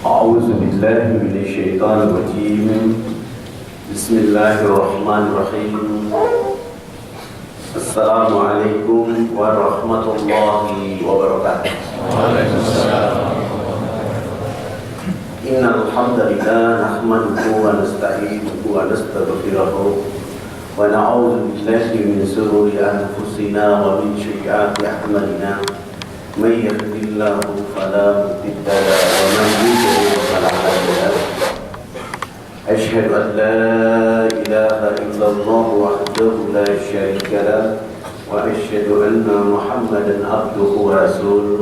أعوذ بالله من الشيطان الرجيم بسم الله الرحمن الرحيم السلام عليكم ورحمة الله وبركاته. وعليكم السلام. إن الحمد لله نحمده ونستعينه ونستغفره ونعوذ بالله من شرور أنفسنا ومن سيئات أعمالنا من يهد الله فلا مضل له ومن يضلل فلا هادي له. أشهد أن لا إله إلا الله وحده لا شريك له وأشهد أن محمدا عبده ورسوله.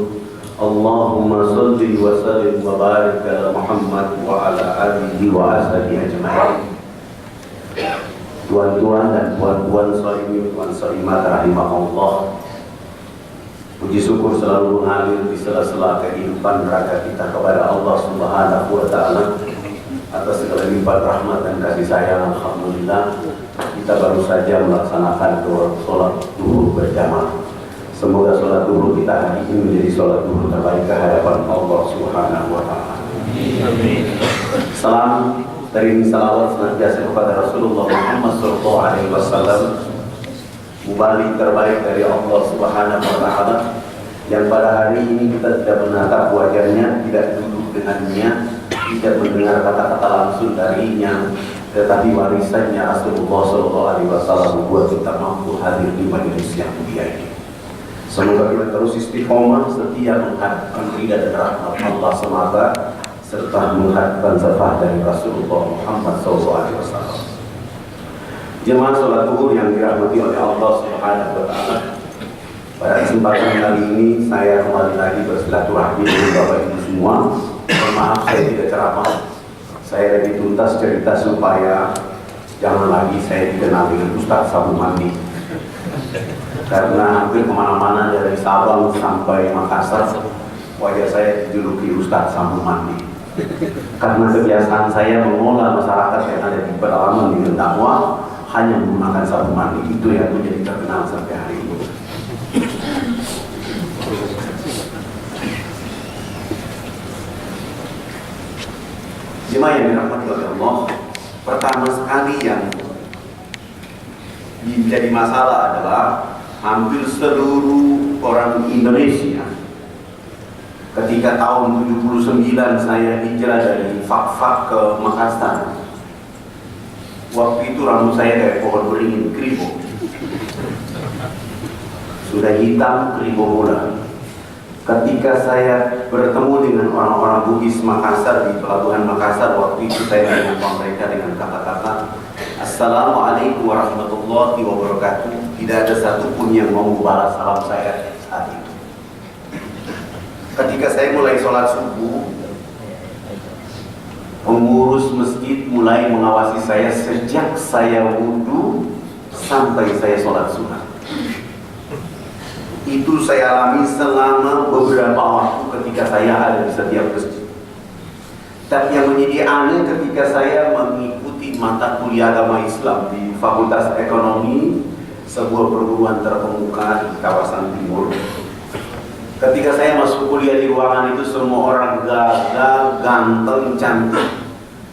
اللهم صل وسلم وبارك على محمد وعلى آله وأصحابه أجمعين. Tuan-tuan dan puan-puan shaimin wan shaimat rahimakumullah. Puji syukur selalu mengalir di sela-sela kehidupan neraka kita kepada Allah Subhanahu wa taala atas segala limpah rahmat dan kasih sayang. Alhamdulillah kita baru saja melaksanakan sholat duhur berjamaah. Semoga sholat duhur kita hari ini menjadi sholat duhur terbaik ke hadapan Allah Subhanahu wa taala. Amin. Salam dari salawat senantiasa kepada Rasulullah Muhammad SAW, mubalik terbaik dari Allah Subhanahu wa taala, yang pada hari ini kita tidak menatap wajahnya, tidak duduk dengannya, tidak mendengar kata-kata langsung darinya, tetapi warisannya Rasulullah SAW membuat kita mampu hadir di majelis yang mulia ini. Semoga kita terus istiqomah setia mengharapkan ridha dan rahmat Allah semata, serta mengharapkan syafaat dari Rasulullah Muhammad SAW. Jemaah sholat duhur yang dirahmati oleh Allah Subhanahu wa taala, pada kesempatan kali ini saya kembali lagi bersilaturahmi dengan Bapak Ibu semua. Maaf saya tidak ceramah, saya lebih tuntas cerita supaya jangan lagi saya dikenal dengan Ustaz Sabu Mandi, karena hampir kemana-mana dari Sabang sampai Makassar wajah saya dijuluki Ustaz Sabu Mandi. Karena kebiasaan saya mengolah masyarakat yang ada di pedalaman dengan dakwah hanya menggunakan sabun mandi, itu yang menjadi terkenal sampai hari ini. Jemaah yang dirahmati oleh Allah, pertama sekali yang menjadi masalah adalah hampir seluruh orang Indonesia. Ketika tahun 79 saya hijrah dari Fak-Fak ke Makassar, waktu itu rambut saya kayak pohon beringin, kribo. Sudah hitam, kribo pula. Ketika saya bertemu dengan orang-orang Bugis Makassar di pelabuhan Makassar, waktu itu saya menyapa mereka dengan kata-kata Assalamualaikum warahmatullahi wabarakatuh. Tidak ada satupun yang mau membalas salam saya saat itu. Ketika saya mulai sholat subuh, pengurus masjid mulai mengawasi saya sejak saya wudhu sampai saya sholat sunat. Itu saya alami selama beberapa waktu ketika saya ada di setiap masjid. Tapi yang menjadi aneh ketika saya mengikuti mata kuliah agama Islam di Fakultas Ekonomi, sebuah perguruan terkemuka di kawasan timur. Ketika saya masuk kuliah di ruangan itu, semua orang gagah, ganteng, cantik.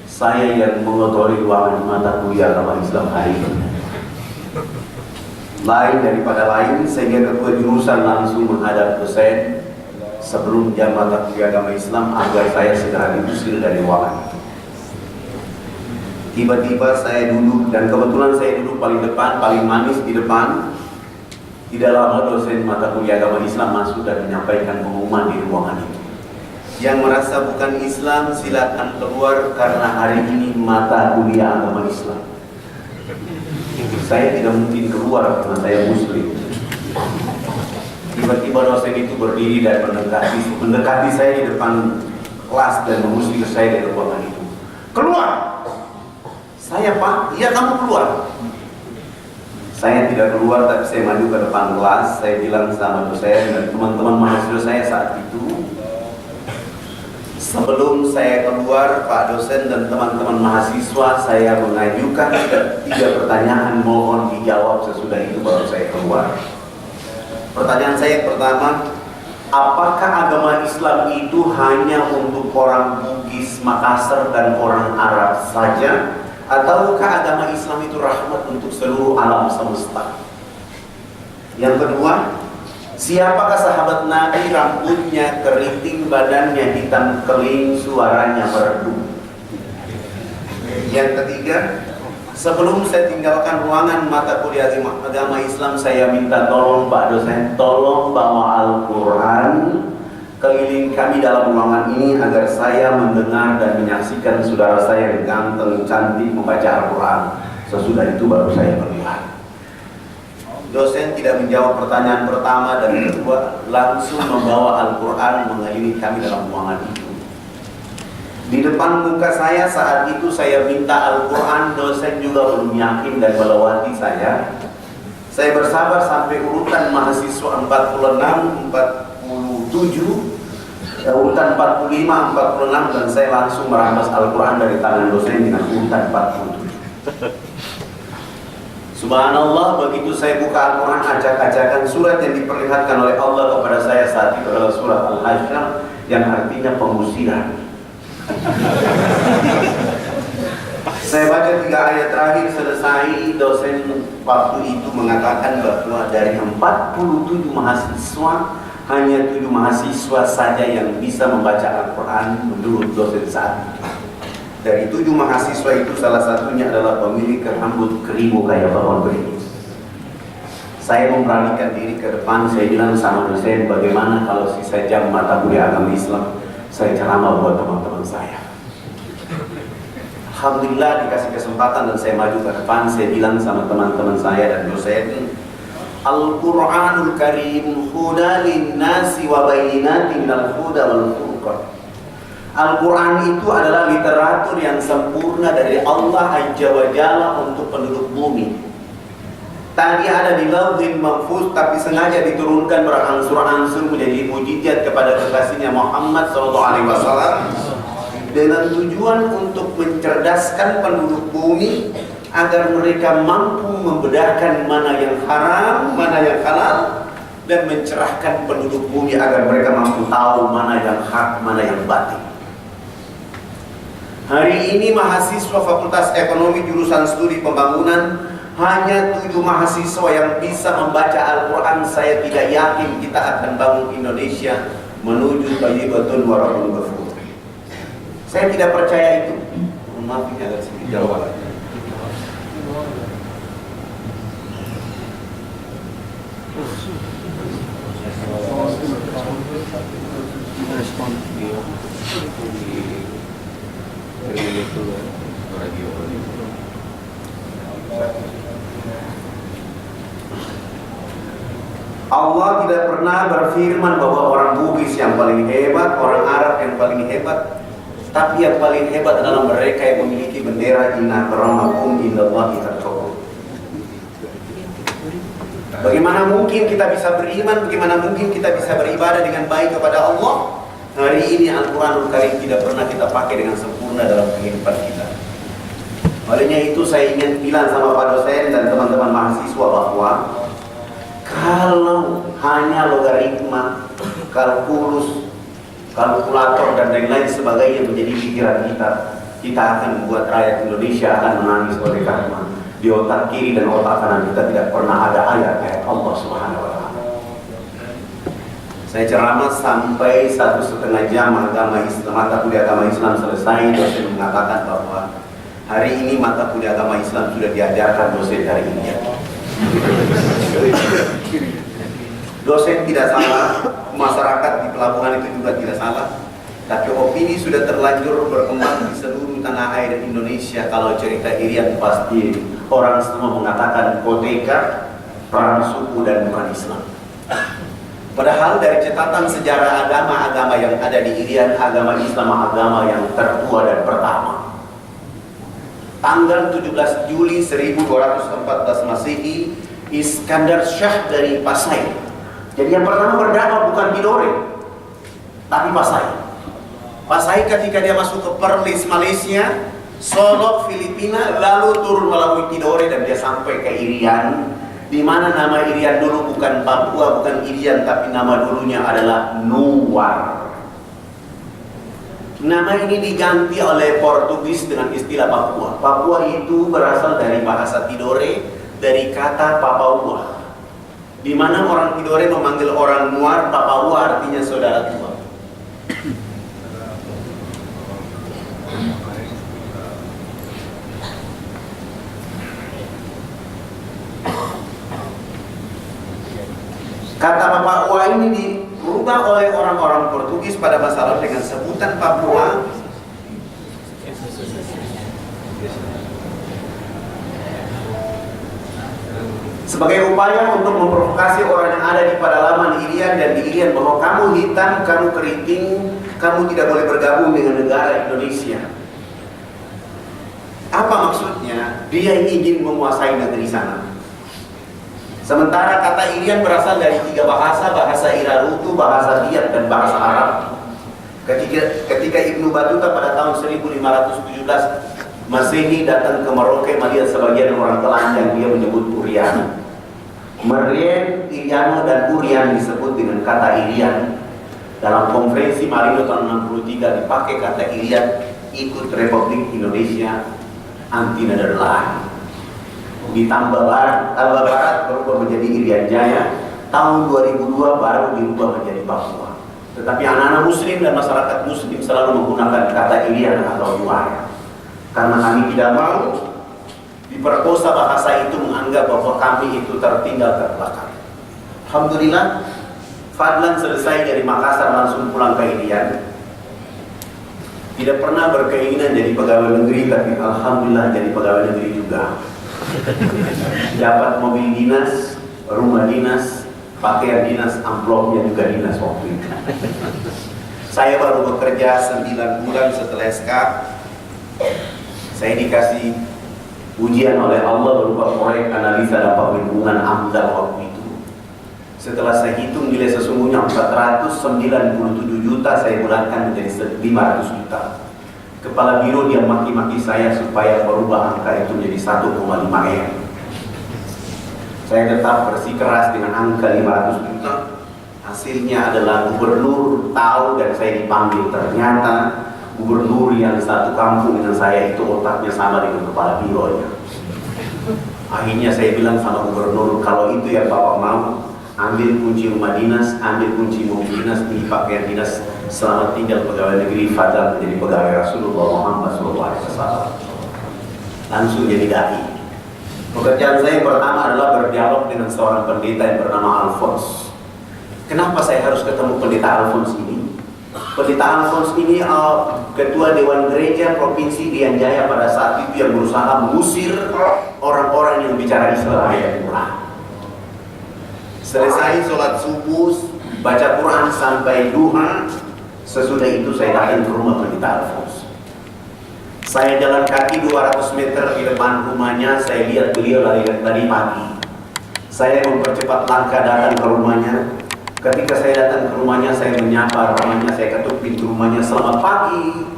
Saya yang mengotori ruangan mata kuliah agama Islam hari ini. Lain daripada lain, sehingga ketua jurusan langsung menghadap dosen sebelum jam mata kuliah agama Islam agar saya segera diusir dari ruangan itu. Tiba-tiba saya duduk, dan kebetulan saya duduk paling depan, paling manis di depan. Tidak lama dosen mata kuliah agama Islam masuk dan menyampaikan pengumuman di ruangan itu. Yang merasa bukan Islam silakan keluar karena hari ini mata kuliah agama Islam. Saya tidak mungkin keluar karena saya Muslim. Tiba-tiba dosen itu berdiri dan mendekati saya di depan kelas dan mengusir saya dari ruangan itu. Keluar! Saya, Pak, iya kamu keluar. Saya tidak keluar, tapi saya maju ke depan kelas. Saya bilang sama dosen dan teman-teman mahasiswa saya saat itu, sebelum saya keluar, Pak dosen dan teman-teman mahasiswa, saya mengajukan 3 pertanyaan, mohon dijawab sesudah itu baru saya keluar. Pertanyaan saya pertama, apakah agama Islam itu hanya untuk orang Bugis, Makassar, dan orang Arab saja? Ataukah agama Islam itu rahmat untuk seluruh alam semesta? Yang kedua, siapakah sahabat Nabi rambutnya keriting, badannya hitam keling, suaranya merdu? Yang ketiga, sebelum saya tinggalkan ruangan mata kuliah agama Islam, saya minta tolong Pak dosen, tolong bawa Al-Quran keliling kami dalam ruangan ini agar saya mendengar dan menyaksikan saudara saya yang ganteng, cantik membaca Al-Quran. Sesudah itu baru saya melihat. Dosen tidak menjawab pertanyaan pertama dan kedua, langsung membawa Al-Quran mengelilingi kami dalam ruangan itu. Di depan muka saya saat itu saya minta Al-Quran, dosen juga belum yakin dan melewati saya. Saya bersabar sampai urutan mahasiswa 46, 47, urutan 45, 46, dan saya langsung merampas Al-Quran dari tangan dosen dengan urutan 47. Subhanallah, begitu saya buka Al-Quran, acak-acakan surat yang diperlihatkan oleh Allah kepada saya saat itu adalah surat Al-Hasyr yang artinya pengusiran. Saya baca 3 ayat terakhir selesai, dosen waktu itu mengatakan bahwa dari 47 mahasiswa, hanya 7 mahasiswa saja yang bisa membaca Al-Quran menurut dosen saat itu. Dari 7 mahasiswa itu salah satunya adalah pemilik rambut keribu kayak pohon beringin. Saya memberanikan diri ke depan, saya bilang sama dosen, bagaimana kalau sisa jam mata kuliah agama Islam saya ceramah buat teman-teman saya. Alhamdulillah dikasih kesempatan dan saya maju ke depan. Saya bilang sama teman-teman saya dan dosen, Al-Quranul Karim huda linnasi wa bayyinatin minal huda wal furqan. Al-Quran itu adalah literatur yang sempurna dari Allah Azza wa Jalla untuk penduduk bumi. Tadi ada di Lauhul Mahfuz, tapi sengaja diturunkan berangsur-angsur menjadi mujizat kepada kekasihnya Muhammad SAW dengan tujuan untuk mencerdaskan penduduk bumi agar mereka mampu membedakan mana yang haram, mana yang halal, dan mencerahkan penduduk bumi agar mereka mampu tahu mana yang hak, mana yang batil. Hari ini mahasiswa Fakultas Ekonomi jurusan Studi Pembangunan hanya 7 mahasiswa yang bisa membaca Al-Quran. Saya tidak yakin kita akan bangun Indonesia menuju thayyibatun wa rabbun ghafur. Saya tidak percaya itu. Maaf ini agak sedikit jauh. Allah tidak pernah berfirman bahwa orang Bugis yang paling hebat, orang Arab yang paling hebat, tapi yang paling hebat adalah mereka yang memiliki bendera inna akramakum indallahi atqakum. Bagaimana mungkin kita bisa beriman, bagaimana mungkin kita bisa beribadah dengan baik kepada Allah? Hari ini Al-Quranul Karim tidak pernah kita pakai dengan sempurna dalam kehidupan kita. Olehnya itu saya ingin bilang sama Pak dosen dan teman-teman mahasiswa bahwa kalau hanya logaritma, kalkulus, kalkulator dan lain-lain sebagainya menjadi pikiran kita, kita akan membuat rakyat Indonesia akan menangis oleh karena di otak kiri dan otak kanan kita tidak pernah ada ayat Allah Subhanahu wa Ta'ala. Saya ceramah sampai 1,5 jam agama Islam, mata kuliah agama Islam selesai. Dosen mengatakan bahwa hari ini mata kuliah agama Islam sudah diajarkan dosen dari India. Dosen tidak salah, masyarakat di pelabuhan itu juga tidak salah, tapi opini sudah terlanjur berkembang di seluruh tanah air Indonesia. Kalau cerita Irian pasti orang semua mengatakan koteka, perang suku dan bukan Islam. Padahal dari catatan sejarah agama-agama yang ada di Irian, agama Islam agama yang tertua dan pertama. Tanggal 17 Juli 1214 Masehi, Iskandar Shah dari Pasai. Jadi yang pertama berdakwah bukan Tidore, tapi Pasai. Pasai ketika dia masuk ke Perlis Malaysia, Solok Filipina, lalu turun melalui Tidore dan dia sampai ke Irian. di mana nama Irian dulu bukan Papua, bukan Irian, tapi nama dulunya adalah Nuwar. Nama ini diganti oleh Portugis dengan istilah Papua. Papua itu berasal dari bahasa Tidore, dari kata Papaua, di mana orang Tidore memanggil orang Nuar Papaua, artinya saudara tua. Kata Papaua ini dirubah oleh orang-orang Portugis pada masa lalu dengan sebutan Papua. Sebagai upaya untuk memprovokasi orang yang ada di pedalaman Irian dan di Irian bahwa kamu hitam, kamu keriting, kamu tidak boleh bergabung dengan negara Indonesia. Apa maksudnya? Dia ingin menguasai negeri sana. Sementara kata Irian berasal dari 3 bahasa, bahasa Irarutu, bahasa Biak, dan bahasa Arab. Ketika Ibnu Battuta pada tahun 1517 Masehi datang ke Merauke melihat sebagian orang telanjang, dia menyebut Urian. Merien, Iriano, dan Urian disebut dengan kata Irian. Dalam konferensi Marino tahun 63 dipakai kata Irian, ikut Republik Indonesia anti Nederland. Ditambah barat berubah menjadi Irian Jaya. Tahun 2002 baru dirubah menjadi Papua. Tetapi anak-anak muslim dan masyarakat muslim selalu menggunakan kata Irian atau Nuar. Karena kami tidak mau diperkosa bahasa itu, menganggap bahwa kami itu tertinggal terbelakang. Alhamdulillah, Fadlan selesai dari Makassar langsung pulang ke Irian. Tidak pernah berkeinginan jadi pegawai negeri, tapi alhamdulillah jadi pegawai negeri juga. Dapat mobil dinas, rumah dinas, pakaian dinas, amplopnya juga dinas waktu itu. Saya baru bekerja 9 bulan setelah SK. Saya dikasih ujian oleh Allah berupa proyek analisa dampak lingkungan AMDAL waktu itu. Setelah saya hitung nilai sesungguhnya 497 juta, saya bulatkan menjadi 500 juta. Kepala biro dia maki-maki saya supaya merubah angka itu menjadi 1,5 M. Saya tetap bersikeras dengan angka 500 juta. Hasilnya adalah gubernur tahu dan saya dipanggil. Ternyata gubernur yang satu kampung dengan saya itu otaknya sama dengan kepala bironya. Akhirnya saya bilang sama gubernur, kalau itu yang Bapak mau, ambil kunci rumah dinas, ambil kunci mobil dinas, ini pakaian dinas, selamat tinggal pegawai negeri, Fadlan menjadi pegawai Rasulullah Muhammad SAW. Langsung jadi dai. Pekerjaan saya yang pertama adalah berdialog dengan seorang pendeta yang bernama Alphonse. Kenapa saya harus ketemu pendeta Alphonse ini? Pendeta Alphonse ini ketua Dewan Gereja Provinsi Irian Jaya pada saat itu yang berusaha mengusir orang-orang yang bicara Islam ayat Quran. Selesai sholat subuh, baca Quran sampai duha. Sesudah itu saya datang ke rumah pendeta Alphonse. Saya jalan kaki 200 meter di depan rumahnya. Saya lihat beliau tadi pagi. Saya mempercepat langkah datang ke rumahnya. Ketika saya datang ke rumahnya, saya menyapa rumahnya, saya ketuk pintu rumahnya. Selamat pagi.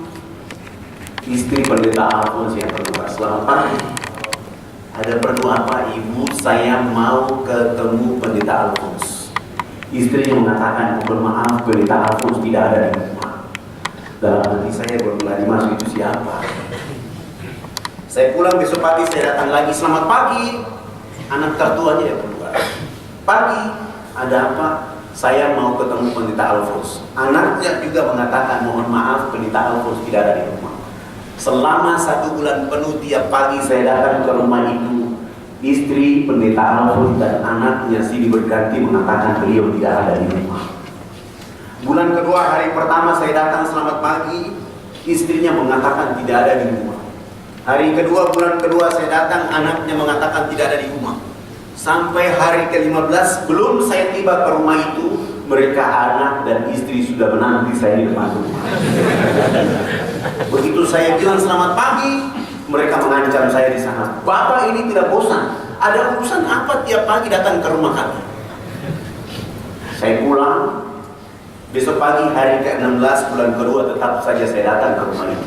Istri pendeta Alphonse yang berdoa, selamat pagi. Ada perlu apa ibu? Saya mau ketemu pendeta Alphonse. Istrinya mengatakan, mohon maaf, pendeta Alphonse tidak ada di rumah. Dalam hati saya bermula masuk itu siapa? Saya pulang besok pagi, saya datang lagi, selamat pagi. Anak tertuanya yang keluar. Pagi, ada apa? Saya mau ketemu pendeta Alphonse. Anaknya juga mengatakan, mohon maaf, pendeta Alphonse tidak ada di rumah. Selama 1 bulan penuh tiap pagi saya datang ke rumah itu. Istri pendeta Alphonse dan anaknya silih berganti mengatakan beliau tidak ada di rumah. Bulan kedua, hari pertama saya datang selamat pagi. Istrinya mengatakan tidak ada di rumah. Hari kedua, bulan kedua saya datang, anaknya mengatakan tidak ada di rumah. Sampai hari ke-15 belum saya tiba ke rumah itu, mereka anak dan istri sudah menanti saya di depan rumah. Begitu saya bilang selamat pagi, mereka mengancam saya di sana. Bapak ini tidak bosan, ada urusan apa tiap pagi datang ke rumah kami? Saya pulang. Besok pagi hari ke-16 bulan kedua tetap saja saya datang ke rumah ini.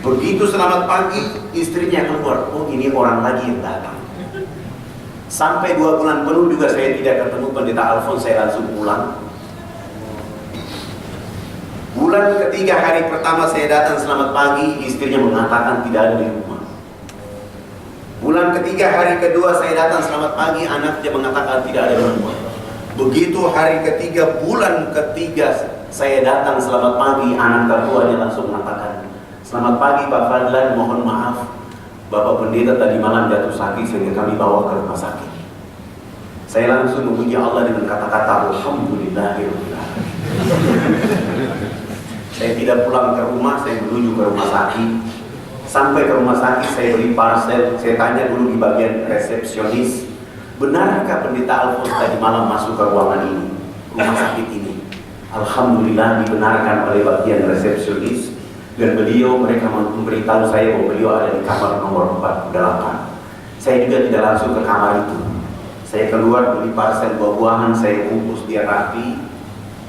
Begitu selamat pagi, istrinya keluar. Oh, ini orang lagi yang datang. Sampai 2 bulan penuh juga saya tidak ketemu pendeta Alphonse, saya langsung pulang. Bulan ketiga hari pertama saya datang selamat pagi, istrinya mengatakan tidak ada di rumah. Bulan ketiga hari kedua saya datang selamat pagi, anaknya mengatakan tidak ada di rumah. Begitu hari ketiga bulan ketiga saya datang selamat pagi, anak tertuanya langsung mengatakan, selamat pagi Pak Fadlan, mohon maaf Bapak Pendeta tadi malam jatuh sakit sehingga kami bawa ke rumah sakit. Saya langsung memuji Allah dengan kata-kata Alhamdulillahirabbil alamin. Saya tidak pulang ke rumah, saya menuju ke rumah sakit. Sampai ke rumah sakit saya beri parcel, saya tanya dulu di bagian resepsionis, benarkah Pendeta Alphonse tadi malam masuk ke ruangan ini, rumah sakit ini? Alhamdulillah dibenarkan oleh bagian resepsionis, dan mereka memberitahu saya bahwa beliau ada di kamar nomor 48. Saya juga tidak langsung ke kamar itu. Saya keluar beli parcel buah-buahan, saya bungkus dia rapi.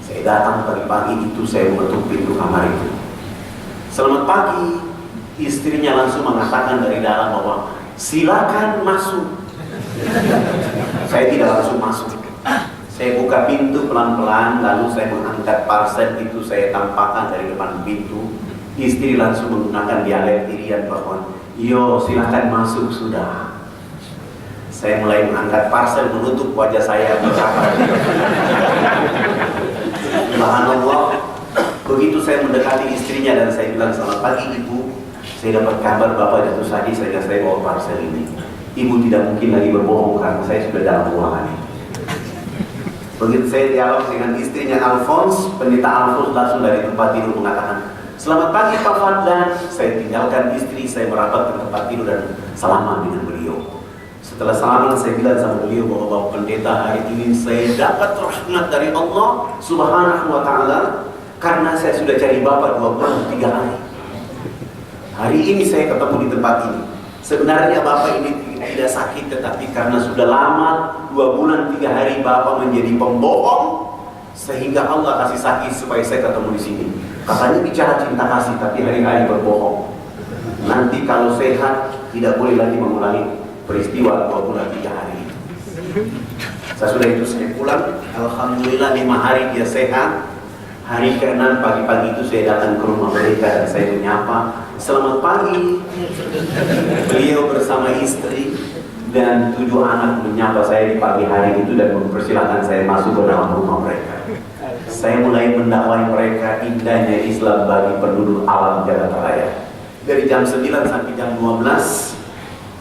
Saya datang pagi-pagi itu, saya mengetuk pintu kamar itu. Selamat pagi, istrinya langsung mengatakan dari dalam bahwa silakan masuk. Saya tidak langsung masuk. Saya buka pintu pelan-pelan, lalu saya mengangkat parcel itu, saya tampakkan dari depan pintu. Istri langsung menggunakan dialek Irian bahwa, yo silakan masuk sudah. Saya mulai mengangkat parcel, menutup wajah saya berapa. Subhanallah. Begitu saya mendekati istrinya dan saya bilang selamat pagi ibu, saya dapat kabar bapak jatuh sakit sehingga saya bawa parcel ini. Ibu tidak mungkin lagi berbohong karena saya sudah dalam ruangan ini. Begitu saya dialog dengan istrinya Alphonse, Pendeta Alphonse langsung dari tempat tidur mengatakan, selamat pagi Pak Fadlan. Saya tinggalkan istri, saya merapat ke tempat tidur dan salaman dengan beliau. Setelah salaman saya bilang sama beliau bahwa Bapak Pendeta, hari ini saya dapat rahmat dari Allah Subhanahu wa Ta'ala karena saya sudah cari Bapak 2 bulan 3 hari. Hari ini saya ketemu di tempat ini. Sebenarnya Bapak ini tidak sakit, tetapi karena sudah lama 2 bulan 3 hari Bapak menjadi pembohong, sehingga Allah kasih sakit supaya saya ketemu di sini. Katanya bicara cinta kasih, tapi hari-hari berbohong. Nanti kalau sehat tidak boleh lagi mengulangi peristiwa 2 bulan 3 hari. Sesudah itu saya pulang, alhamdulillah 5 hari dia sehat. Hari ke-6 pagi-pagi itu saya datang ke rumah mereka dan saya menyapa, selamat pagi. Beliau bersama istri dan 7 anak menyapa saya di pagi hari itu dan mempersilahkan saya masuk ke dalam rumah mereka. Saya mulai mendakwai mereka indahnya Islam bagi penduduk alam Jakarta Raya. Dari jam 9 sampai jam 12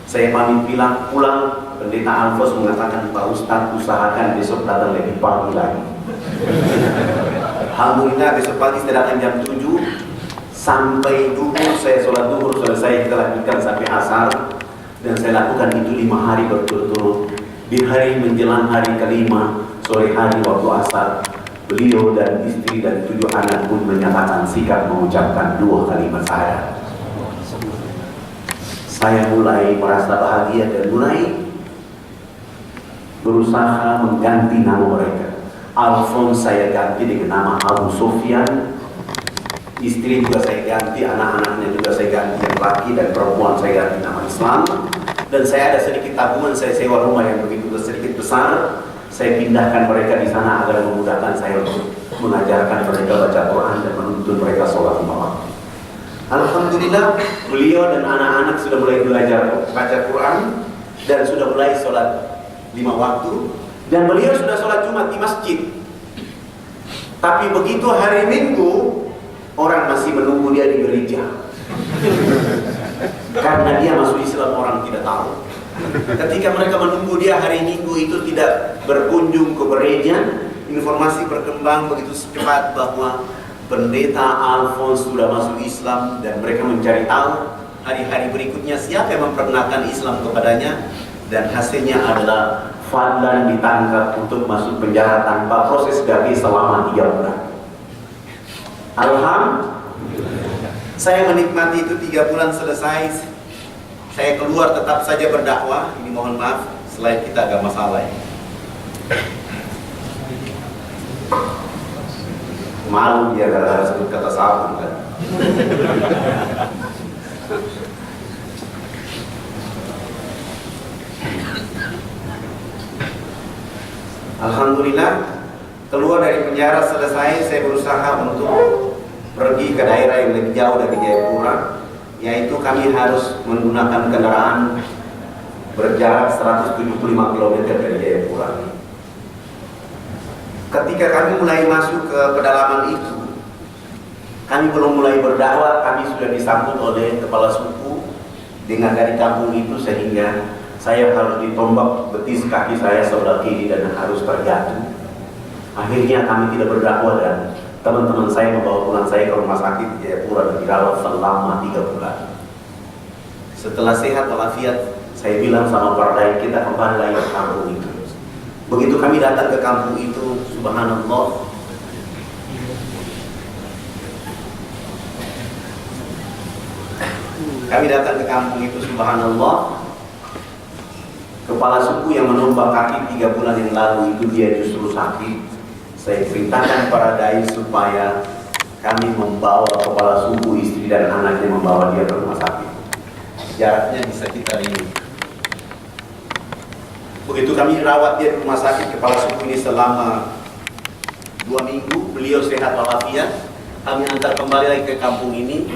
saya pamit pulang. Pendeta Alphonse mengatakan, Pak Ustadz usahakan besok datang lebih pagi lagi. Alhamdulillah besok pagi saya datang jam 7 sampai duhur, saya sholat duhur selesai, kita lanjutkan sampai asar, dan saya lakukan itu 5 hari berturut-turut. Di hari menjelang hari kelima, sore hari waktu asar, beliau dan istri dan 7 anak pun menyatakan sikap mengucapkan 2 kalimat syahadat. Saya mulai merasa bahagia dan mulai berusaha mengganti nama mereka. Alphonse saya ganti dengan nama Abu Sofyan. Istri juga saya ganti, anak-anaknya juga saya ganti, yang laki dan perempuan saya ganti nama Islam. Dan saya ada sedikit tabungan, saya sewa rumah yang begitu sedikit besar. Saya pindahkan mereka di sana agar memudahkan saya untuk mengajarkan mereka baca Quran dan menuntun mereka sholat 5 waktu. Alhamdulillah, beliau dan anak-anak sudah mulai belajar baca Quran dan sudah mulai sholat 5 waktu. Dan beliau sudah sholat Jumat di masjid. Tapi begitu hari Minggu, orang masih menunggu dia di gereja. Karena dia masuk Islam, orang tidak tahu. Ketika mereka menunggu dia hari Minggu itu tidak berkunjung ke gereja, informasi berkembang begitu cepat bahwa Pendeta Alphonse sudah masuk Islam, dan mereka mencari tahu hari-hari berikutnya siapa yang memperkenalkan Islam kepadanya, dan hasilnya adalah Fadlan ditangkap untuk masuk penjara tanpa proses gapi selama 3 bulan. Alhamdulillah, saya menikmati itu 3 bulan selesai. Saya keluar tetap saja berdakwah. Ini mohon maaf, slide kita agak masalah ya. Malu dia gara-gara sebut kata sabun kan. Alhamdulillah, keluar dari penjara selesai, saya berusaha untuk pergi ke daerah yang lebih jauh dari Jayapura, yaitu kami harus menggunakan kendaraan berjarak 175 km dari Jayapura. Ketika kami mulai masuk ke pedalaman itu, kami belum mulai berdakwah, kami sudah disambut oleh kepala suku dengan dari kampung itu, sehingga saya harus ditombak betis kaki saya sebelah kiri dan harus terjatuh. Akhirnya kami tidak berdakwah dan teman-teman saya membawa pulang saya ke rumah sakit Jayapura dan dirawat selama 3 bulan. Setelah sehat walafiat, saya bilang sama Pardai, kita kembali lagi ke kampung itu. Begitu kami datang ke kampung itu, subhanallah, kepala suku yang menombak kaki 3 bulan yang lalu itu dia justru sakit. Saya perintahkan para dai supaya kami membawa kepala suku, istri dan anaknya, membawa dia ke rumah sakit. Jaraknya di sekitar ini. Begitu kami rawat dia di rumah sakit, kepala suku ini selama 2 minggu, beliau sehat walafiat. Kami antar kembali lagi ke kampung ini.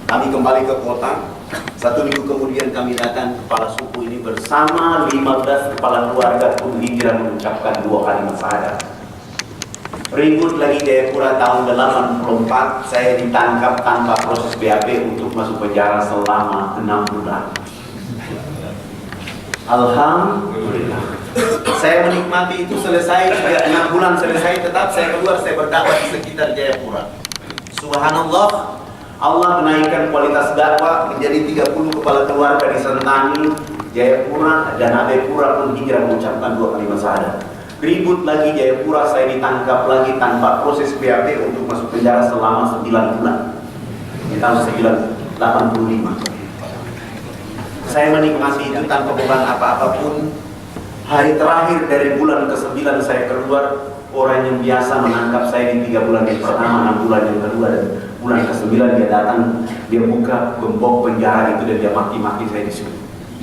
Kami kembali ke kota. 1 minggu kemudian kami datang, kepala suku ini bersama 15 kepala keluarga pun hijrah mengucapkan 2 kalimat syahadat. Ribut lagi Jayapura tahun 84, saya ditangkap tanpa proses BAP untuk masuk penjara selama 6 bulan. Alhamdulillah, saya menikmati itu selesai, 6 bulan selesai, tetap saya keluar, saya berdakwah di sekitar Jayapura. Subhanallah, Allah menaikkan kualitas dakwah menjadi 30 kepala keluarga di Sentani, Jayapura, dan Abepura pun hijrah mengucapkan 2 kalimat syahadat. Ribut lagi Jayapura, saya ditangkap lagi tanpa proses BAP untuk masuk penjara selama 9 bulan di tahun 1985. Saya menikmati itu tanpa beban apa-apapun. Hari terakhir dari bulan ke-9 saya keluar, orang yang biasa menangkap saya di 3 bulan yang pertama, 6 bulan yang kedua, dan bulan ke-9 dia datang, dia buka gembok penjara itu dan dia maki-maki saya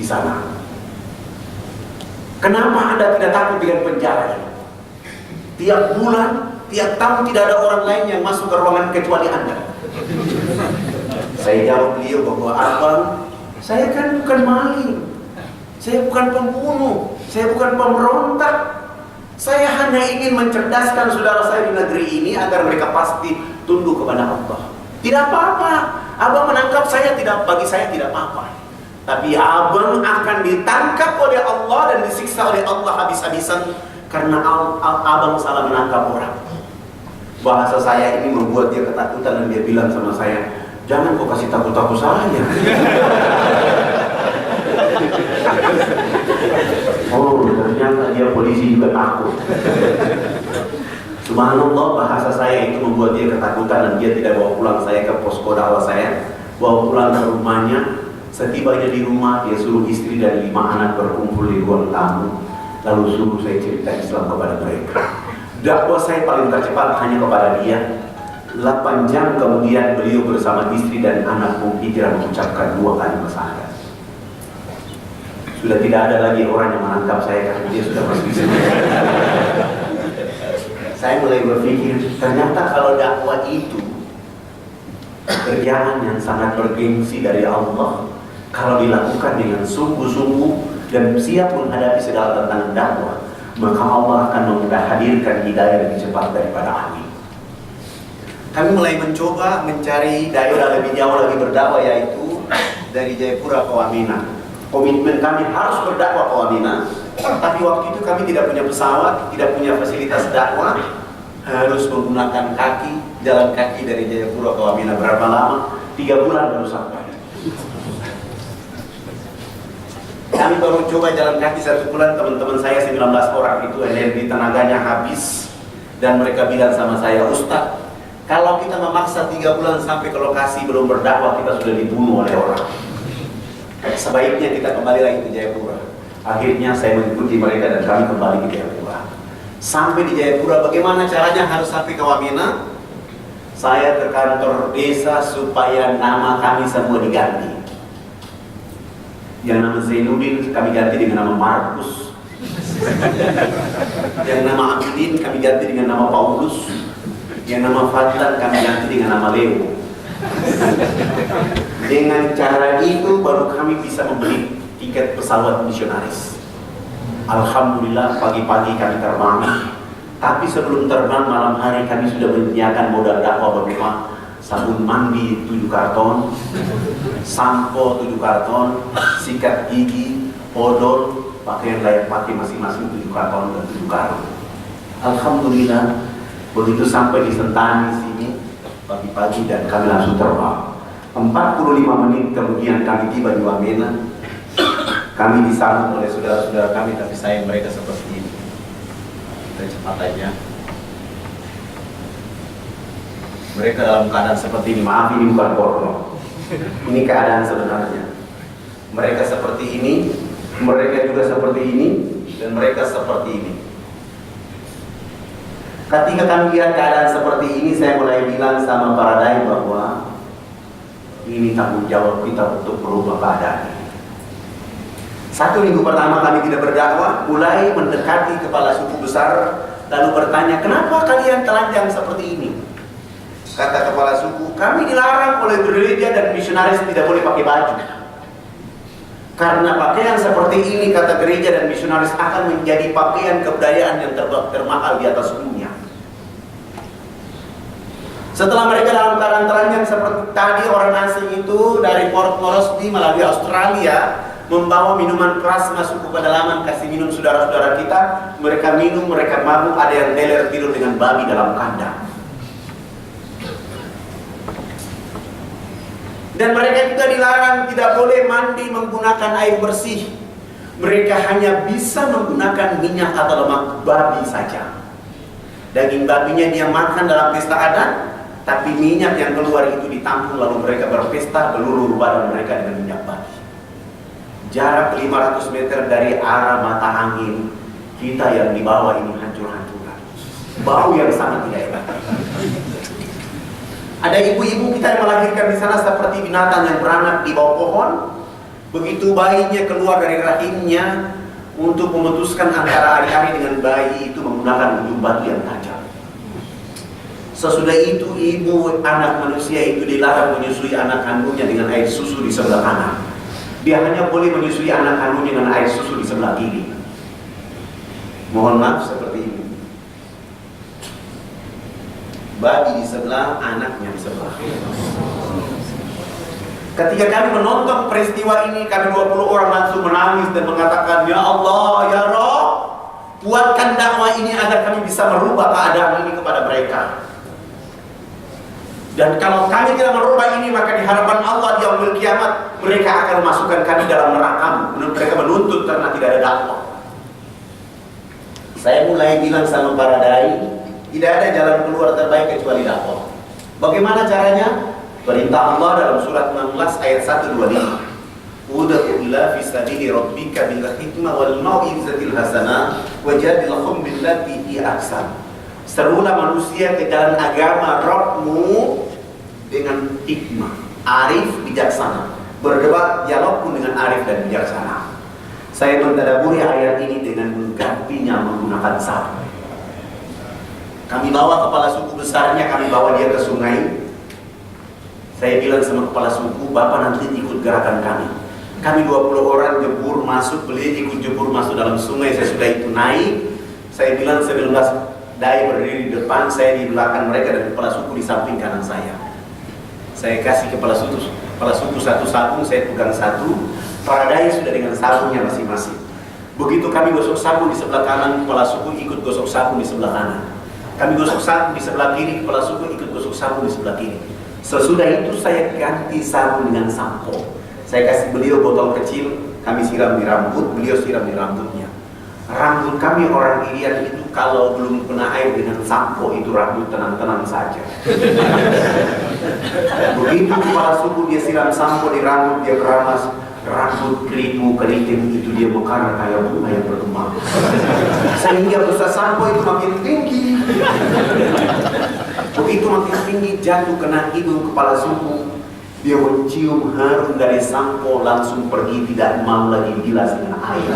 di sana. Kenapa Anda tidak takut dengan penjara? Tiap bulan, tiap tahun tidak ada orang lain yang masuk ke ruangan kecuali Anda. Saya jawab beliau bahwa, abang, saya kan bukan maling, saya bukan pembunuh, saya bukan pemberontak. Saya hanya ingin mencerdaskan saudara saya di negeri ini agar mereka pasti tunduk kepada Allah. Tidak apa-apa, abang menangkap saya, bagi saya tidak apa-apa. Tapi abang akan ditangkap oleh Allah dan disiksa oleh Allah habis-habisan karena abang salah menangkap orang. Bahasa saya ini membuat dia ketakutan dan dia bilang sama saya, jangan kau kasih takut-takut saya. Oh, ternyata dia polisi juga takut. Subhanallah, bahasa saya itu membuat dia ketakutan dan dia tidak bawa pulang saya ke posko dakwah saya, bawa pulang ke rumahnya. Setibanya di rumah, dia suruh istri dan 5 anak berkumpul di ruang tamu, lalu suruh saya cerita Islam kepada mereka. Dakwah saya paling tercepat hanya kepada dia. 8 jam kemudian beliau bersama istri dan anak hijrah mengucapkan 2 kalimat syahadat. Sudah tidak ada lagi orang yang menangkap saya karena dia sudah masuk Islam. Saya mulai berpikir, ternyata kalau dakwah itu kerjaan yang sangat bergengsi dari Allah, kalau dilakukan dengan sungguh-sungguh dan siap menghadapi segala tantangan dakwah, maka Allah akan hadirkan hidayah lebih cepat daripada angin. Kami mulai mencoba mencari daerah lebih jauh lagi berdakwah, yaitu dari Jayapura ke Wamena. Komitmen kami harus berdakwah ke Wamena, tapi waktu itu kami tidak punya pesawat, tidak punya fasilitas dakwah, harus menggunakan kaki, jalan kaki dari Jayapura ke Wamena. Berapa lama? 3 bulan baru sampai. Kami baru coba jalan kaki 1 bulan, teman-teman saya 19 orang itu energi tenaganya habis, dan mereka bilang sama saya, Ustaz, kalau kita memaksa 3 bulan sampai ke lokasi belum berdakwah, kita sudah dibunuh oleh orang. Sebaiknya kita kembali lagi ke Jayapura. Akhirnya saya mengikuti mereka dan kami kembali ke Jayapura. Sampai di Jayapura, bagaimana caranya harus sampai ke Wamena? Saya ke kantor desa supaya nama kami semua diganti. Yang nama Zainuddin kami ganti dengan nama Markus. Yang nama Abidin kami ganti dengan nama Paulus. Yang nama Fadlan kami ganti dengan nama Leo. Dengan cara itu baru kami bisa membeli tiket pesawat misionaris. Alhamdulillah pagi-pagi kami terbang. Tapi sebelum terbang malam hari kami sudah menyediakan modal dakwah berupa sabun mandi 7 karton, sampo 7 karton, sikat gigi, odol, pakaian layak pakai masing-masing 7 karton dan 7 karton. Alhamdulillah begitu sampai di Sentani sini pagi-pagi dan kami langsung terbang. 45 menit kemudian kami tiba di Wamena. Kami disambut oleh saudara-saudara kami, tapi sayang mereka seperti ini. Kita cepat aja. Mereka dalam keadaan seperti ini. Maaf, ini bukan porno. Ini keadaan sebenarnya. Mereka seperti ini, mereka juga seperti ini, dan mereka seperti ini. Ketika kami lihat keadaan seperti ini, saya mulai bilang sama para dai bahwa ini tanggung jawab kita untuk merubah keadaan ini. 1 minggu pertama kami tidak berdakwah, mulai mendekati kepala suku besar, lalu bertanya, kenapa kalian telanjang seperti ini? Kata kepala suku, kami dilarang oleh gereja dan misionaris tidak boleh pakai baju. Karena pakaian seperti ini, kata gereja dan misionaris, akan menjadi pakaian kebudayaan yang termahal di atas dunia. Setelah mereka dalam keadaan telanjang seperti tadi, orang asing itu dari Port Moresby melalui Australia membawa minuman keras masuk ke pedalaman, kasih minum saudara-saudara kita. Mereka minum, mereka mabuk, ada yang teler tidur dengan babi dalam kandang. Dan mereka juga dilarang tidak boleh mandi menggunakan air bersih. Mereka hanya bisa menggunakan minyak atau lemak babi saja. Daging babinya dia makan dalam pesta adat, tapi minyak yang keluar itu ditampung, lalu mereka berpesta gelulur badan mereka dengan minyak babi. Jarak 500 meter dari arah mata angin, kita yang di bawah ini hancur-hancuran. Bau yang sangat tidak enak. Ada ibu-ibu kita yang melahirkan di sana seperti binatang yang beranak di bawah pohon. Begitu bayinya keluar dari rahimnya, untuk memutuskan antara hari-hari dengan bayi itu menggunakan ujung batu yang tajam. Sesudah itu ibu anak manusia itu dilarang menyusui anak kandungnya dengan air susu di sebelah kanan. Dia hanya boleh menyusui anak kandungnya dengan air susu di sebelah kiri. Mohon maaf seperti ini. Babi di sebelah, anaknya di sebelah. Ketika kami menonton peristiwa ini, kami 20 orang langsung menangis dan mengatakan, ya Allah, ya Roh, kuatkan dakwah ini agar kami bisa merubah keadaan ini kepada mereka. Dan kalau kami tidak merubah ini, maka di hadapan Allah di yaumil kiamat, mereka akan memasukkan kami dalam neraka. Mereka menuntut karena tidak ada dakwah. Saya mulai bilang sama para dai, tidak ada jalan keluar terbaik kecuali dakwah. Bagaimana caranya? Perintah Allah dalam surat 16 ayat 125. Ud'u ila fi sabili rabbika bil hikmah wal mau'izatil hasanah wajadilhum billati hi ahsan. Serulah manusia ke jalan agama Rabbmu dengan hikmah, arif, bijaksana. Berdebat, dialog pun dengan arif dan bijaksana. Saya mentadaburi ayat ini dengan menggantinya menggunakan sapu. Kami bawa kepala suku besarnya, kami bawa dia ke sungai. Saya bilang sama kepala suku, Bapak nanti ikut gerakan kami. Kami 20 orang jebur masuk, beliau ikut jebur masuk dalam sungai. Saya sudah itu naik. Saya bilang 19 dai berdiri di depan, saya di belakang mereka, dan kepala suku di samping kanan saya. Saya kasih kepala suku satu sabung, saya pegang satu. Para dai sudah dengan sabungnya masing-masing. Begitu kami gosok sabun di sebelah kanan, kepala suku ikut gosok sabun di sebelah kanan. Kami gosok sabun di sebelah kiri, kepala suku ikut gosok sabun di sebelah kiri. Sesudah itu saya ganti sabun dengan sampo. Saya kasih beliau botol kecil, kami siram di rambut, beliau siram di rambutnya. Rambut kami orang Irian itu kalau belum kena air dengan sampo itu rambut tenang-tenang saja. Begitu kepala suku dia siram sampo di rambut, dia keramas, rambut keribu keriting itu dia mekar kayak bunga yang berkembang. Sehingga besar sampo itu makin tinggi. Begitu makin tinggi jatuh kena hidung kepala suku. Dia mencium harum dari sampo, langsung pergi, tidak mau lagi bilas dengan air.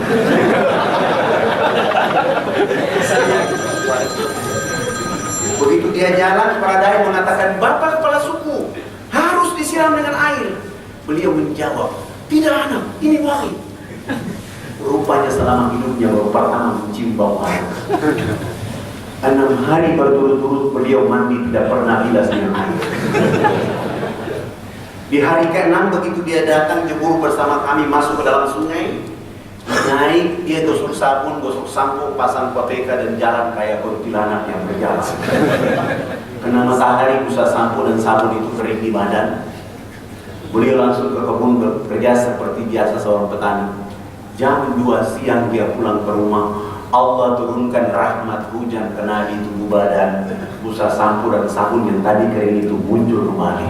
Begitu dia jalan, para dai mengatakan, "Bapak kepala suku, harus disiram dengan air." Beliau menjawab, "Tidak anak, ini wangi." Rupanya selama hidupnya baru pertama mencium bau air. 6 hari berturut-turut beliau mandi tidak pernah bilas dengan air. Di hari ke-6 begitu dia datang jebur bersama kami masuk ke dalam sungai, naik dia gosok sabun, gosok sampo, pasang koteka dan jalan kayak kuntilanak yang berjalan. Kena matahari busa sampo dan sabun itu kering di badan. Beliau langsung ke kebun bekerja seperti biasa seorang petani. Jam 2 siang dia pulang ke rumah. Allah turunkan rahmat hujan kena di tubuh badan. Busa sampo dan sabun yang tadi kering itu muncul kembali.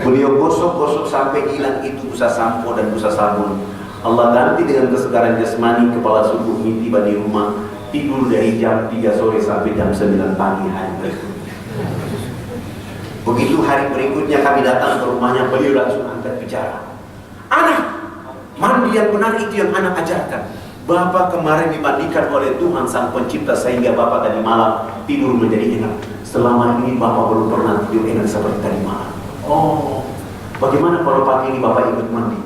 Beliau gosok-gosok sampai hilang itu busa sampo dan busa sabun. Allah ganti dengan kesegaran jasmani. Kepala suku ini tiba di rumah, tidur dari jam 3 sore sampai jam 9 pagi hari berikutnya. Begitu hari berikutnya kami datang ke rumahnya, beliau langsung angkat bicara. "Anak, mandi yang benar itu yang anak ajarkan. Bapak kemarin dimandikan oleh Tuhan Sang Pencipta sehingga Bapak tadi malam tidur menjadi enak. Selama ini Bapak belum pernah tidur enak seperti tadi malam." "Oh, bagaimana kalau pagi ini Bapak ikut mandi?"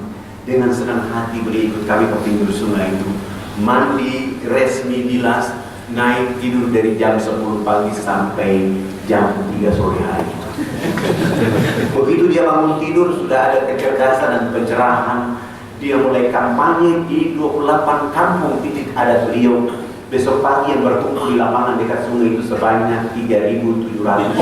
Dengan senang hati beliau ikut kami ke pinggir sungai itu. Mandi, resmi, bilas, naik tidur dari jam 10 pagi sampai jam 3 sore hari. Begitu dia bangun tidur sudah ada kecerdasan dan pencerahan. Dia mulai kampanye di 28 kampung titik adat beliau. Besok pagi yang berkumpul di lapangan dekat sungai itu sebanyak 3.700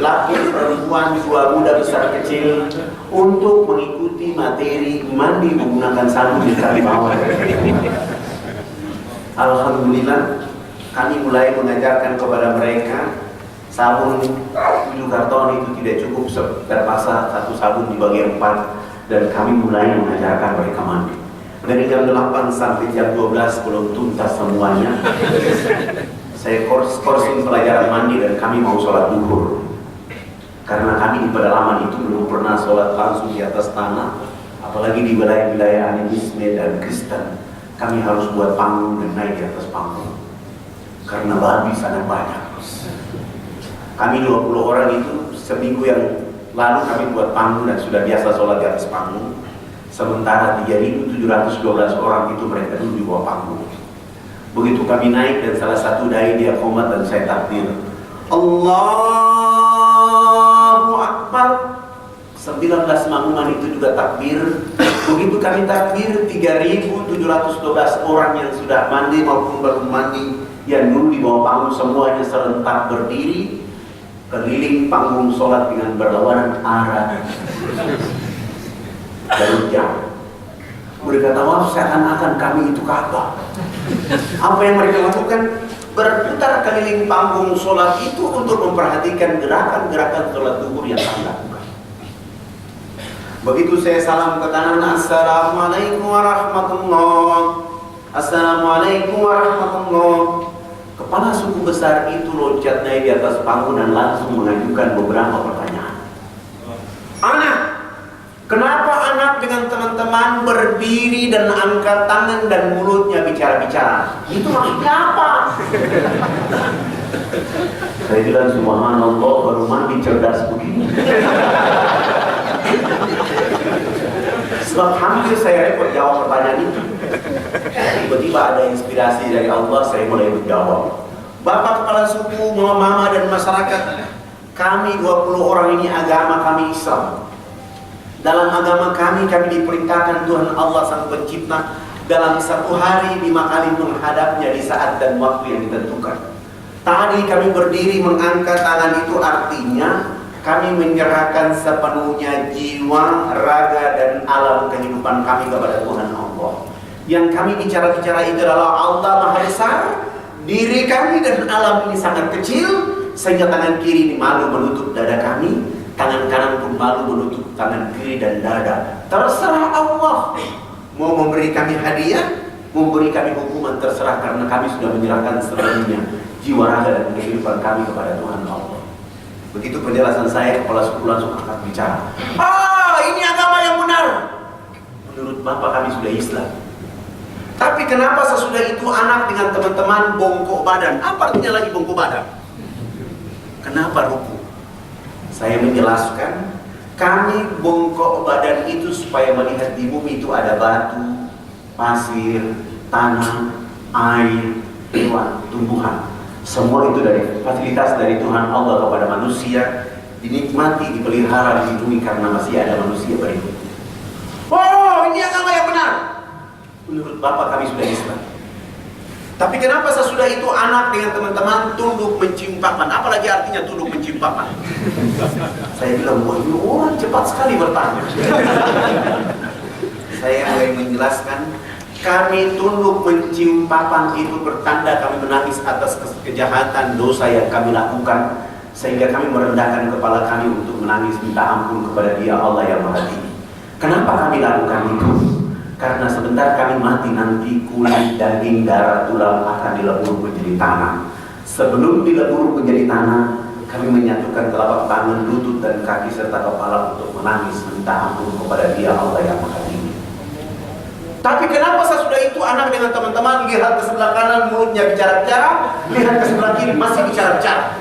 laki, perempuan, tua, muda, besar, kecil untuk mengikuti materi mandi menggunakan sabun di kali bawah. Alhamdulillah kami mulai mengajarkan kepada mereka sabun 7 karton itu tidak cukup, terpaksa 1 sabun dibagi 4 dan kami mulai mengajarkan mereka mandi. Dari jam 8 sampai jam 12 belum tuntas semuanya. Saya kursin pelajaran mandi dan kami mau sholat duhur. Karena kami di pedalaman itu belum pernah sholat langsung di atas tanah, apalagi di wilayah-wilayah animisme dan Kristen. Kami harus buat panggung dan naik di atas panggung. Karena babi sangat banyak. Kami 20 orang itu seminggu yang lalu kami buat panggung dan sudah biasa sholat di atas panggung. Sementara 3.712 orang itu mereka dulu di bawah panggung. Begitu kami naik dan salah satu dai dia qomat dan saya takbir, Allahu Akbar. 19 makmuman itu juga takbir. Begitu kami takbir, 3.712 orang yang sudah mandi maupun belum mandi yang dulu di bawah panggung semuanya serentak berdiri keliling panggung sholat dengan berlawanan arah dari jauh. Mereka tahu seakan-akan kami itu Ka'bah. Apa yang mereka lakukan? Berputar keliling panggung sholat itu untuk memperhatikan gerakan-gerakan sholat duhur yang kami lakukan. Begitu saya salam ke kanan, Assalamualaikum warahmatullah, Assalamualaikum warahmatullah. Kepala suku besar itu loncat naik di atas panggung dan langsung mengajukan beberapa pertanyaan. Anak, kenapa anak dengan teman-teman berdiri dan angkat tangan dan mulutnya bicara-bicara? Itu maksudnya apa? Saya bilang subhanallah, baru mandi cerdas begini. Sebab hampir saya repot jawab pertanyaan itu. Tiba-tiba ada inspirasi dari Allah, saya mulai menjawab. Bapak kepala suku, mama dan masyarakat, kami 20 orang ini agama kami Islam. Dalam agama kami diperintahkan Tuhan Allah Sang Pencipta dalam 1 hari 5 kali menghadapnya di saat dan waktu yang ditentukan. Tadi kami berdiri mengangkat tangan itu artinya kami menyerahkan sepenuhnya jiwa, raga, dan alam kehidupan kami kepada Tuhan Allah. Yang kami bicara-bicara itu adalah Allah Maha Besar, diri kami dan alam ini sangat kecil, sehingga tangan kiri ini malu menutup dada kami, tangan kanan pun malu menutup tangan kiri dan dada. Terserah Allah mau memberi kami hadiah, memberi kami hukuman, terserah, karena kami sudah menyerahkan sepenuhnya jiwa, raga, dan kehidupan kami kepada Tuhan Allah. Begitu penjelasan saya, kepala suku langsung angkat bicara. Ini agama yang benar. Menurut Bapak kami sudah Islam. Tapi kenapa sesudah itu anak dengan teman-teman bongkok badan? Apa artinya lagi bongkok badan? Kenapa ruku? Saya menjelaskan, kami bongkok badan itu supaya melihat di bumi itu ada batu, pasir, tanah, air, hewan, tumbuhan. Semua itu dari fasilitas dari Tuhan Allah kepada manusia, dinikmati, dipelihara, dilindungi karena masih ada manusia berikut. Oh, ini agama yang benar. Menurut Bapak kami sudah Islam. Tapi kenapa sesudah itu anak dengan teman-teman tunduk mencium papan? Apalagi artinya tunduk mencium papan? Saya bilang, wah ini orang cepat sekali bertanya. Saya mulai menjelaskan, kami tunduk mencium papan itu bertanda kami menangis atas kejahatan dosa yang kami lakukan, sehingga kami merendahkan kepala kami untuk menangis minta ampun kepada Dia Allah yang Maha Tinggi. Kenapa kami lakukan itu? Karena sebentar kami mati nanti kulit, daging, darah, tulang akan dilebur menjadi tanah. Sebelum dilebur menjadi tanah, kami menyatukan telapak tangan, lutut dan kaki serta kepala untuk menangis minta ampun kepada Dia Allah yang Maha Tinggi. Tapi kenapa sesudah itu anak dengan teman-teman lihat ke sebelah kanan mulutnya bicara-bicara, lihat ke sebelah kiri masih bicara-bicara?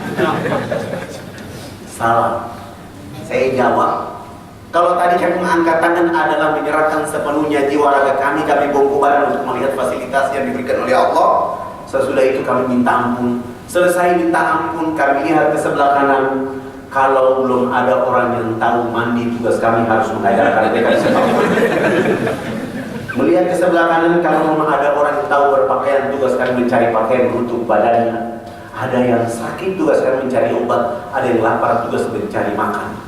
Salah. Saya jawab, kalau tadi kami mengangkat tangan adalah menyerahkan sepenuhnya jiwa raga kami bongkok badan untuk melihat fasilitas yang diberikan oleh Allah. Sesudah itu kami minta ampun. Selesai minta ampun, kami lihat ke sebelah kanan. Kalau belum ada orang yang tahu mandi, tugas kami harus mengajarkan mereka di sebelah kanan. Melihat ke sebelah kanan, kalau belum ada orang yang tahu berpakaian, tugas kami mencari pakaian untuk badannya. Ada yang sakit, tugas kami mencari obat. Ada yang lapar, tugas mencari makan.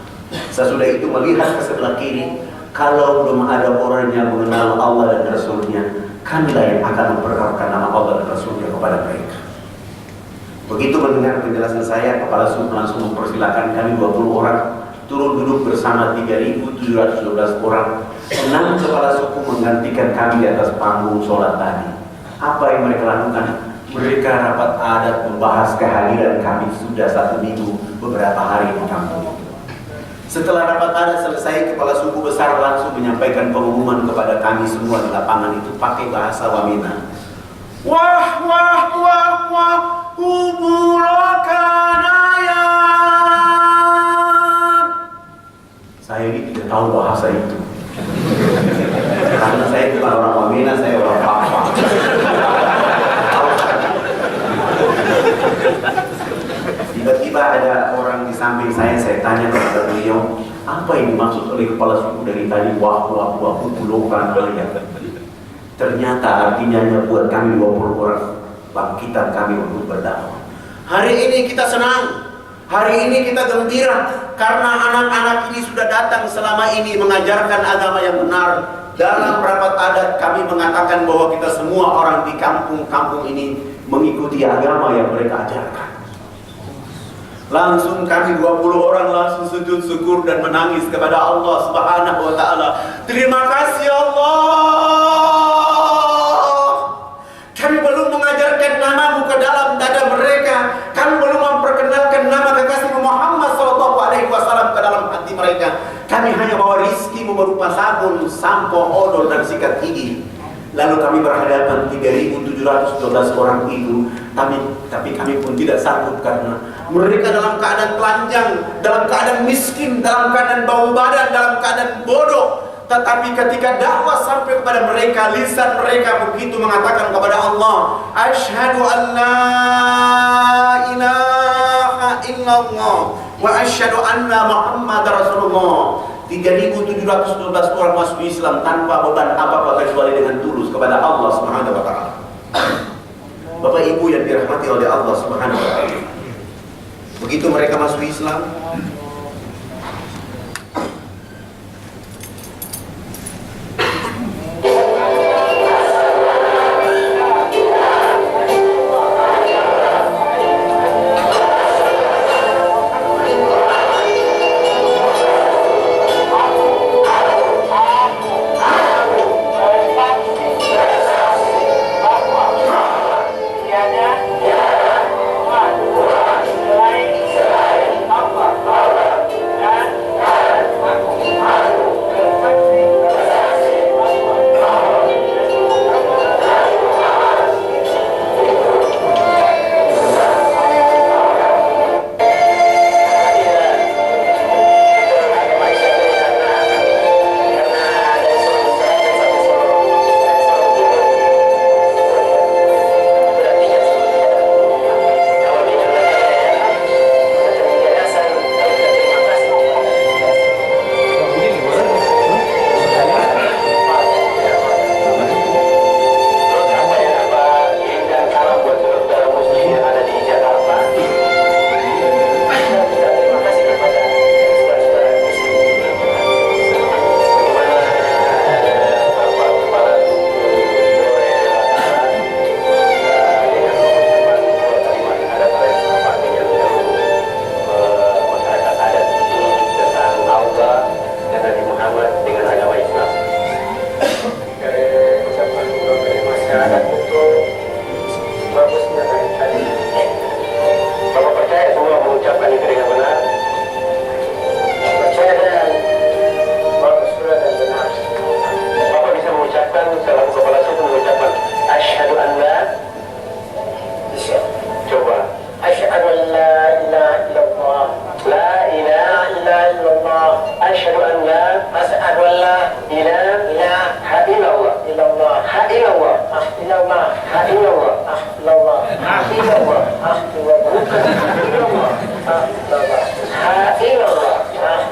Sesudah itu melihat ke sebelah kiri, kalau belum ada orang yang mengenal Allah dan Rasulnya, kamilah yang akan memperkenalkan nama Allah dan Rasulnya kepada mereka. Begitu mendengar penjelasan saya, kepala suku langsung mempersilakan kami 20 orang turun duduk bersama 3.712 orang. 6 kepala suku menggantikan kami di atas panggung sholat tadi. Apa yang mereka lakukan? Mereka rapat adat membahas kehadiran kami sudah 1 minggu beberapa hari di kampung itu. Setelah rapat adat selesai, kepala suku besar langsung menyampaikan pengumuman kepada kami semua di lapangan itu pakai bahasa Wamena. Wah, wah, wah, wah, hubulakanaya. Saya ini tidak tahu bahasa itu. Karena saya bukan orang Wamena, saya orang Papua. Tiba-tiba ada orang di samping saya tanya kepada beliau, apa yang dimaksud oleh kepala suku dari tadi wah bulokan ya. Ternyata artinya buat kami 20 orang bangkitan kami untuk berdakwah. Hari ini kita senang, hari ini kita gembira karena anak-anak ini sudah datang selama ini mengajarkan agama yang benar. Dalam rapat adat kami mengatakan bahwa kita semua orang di kampung-kampung ini mengikuti agama yang mereka ajarkan. Langsung kami 20 orang langsung sujud syukur dan menangis kepada Allah Subhanahu wa Ta'ala. Terima kasih Allah. Kami belum mengajarkan namamu ke dalam dada mereka. Kami belum memperkenalkan nama kekasih Muhammad SAW ke dalam hati mereka. Kami hanya bawa rizki berupa sabun, sampo, odol dan sikat gigi. Lalu kami berhadapan 3.712 orang itu. Tapi kami pun tidak sanggup karena mereka dalam keadaan telanjang, dalam keadaan miskin, dalam keadaan bau badan, dalam keadaan bodoh. Tetapi ketika dakwah sampai kepada mereka, lisan mereka begitu mengatakan kepada Allah, Asyhadu an la ilaha illallah wa asyhadu anna Muhammad Rasulullah. 3.712 orang masuk Islam tanpa beban apa-apa kecuali dengan tulus kepada Allah Subhanahu wa Ta'ala. Bapak Ibu yang dirahmati oleh Allah Subhanahu wa Ta'ala, begitu mereka masuk Islam, Asyhadu an la ilaha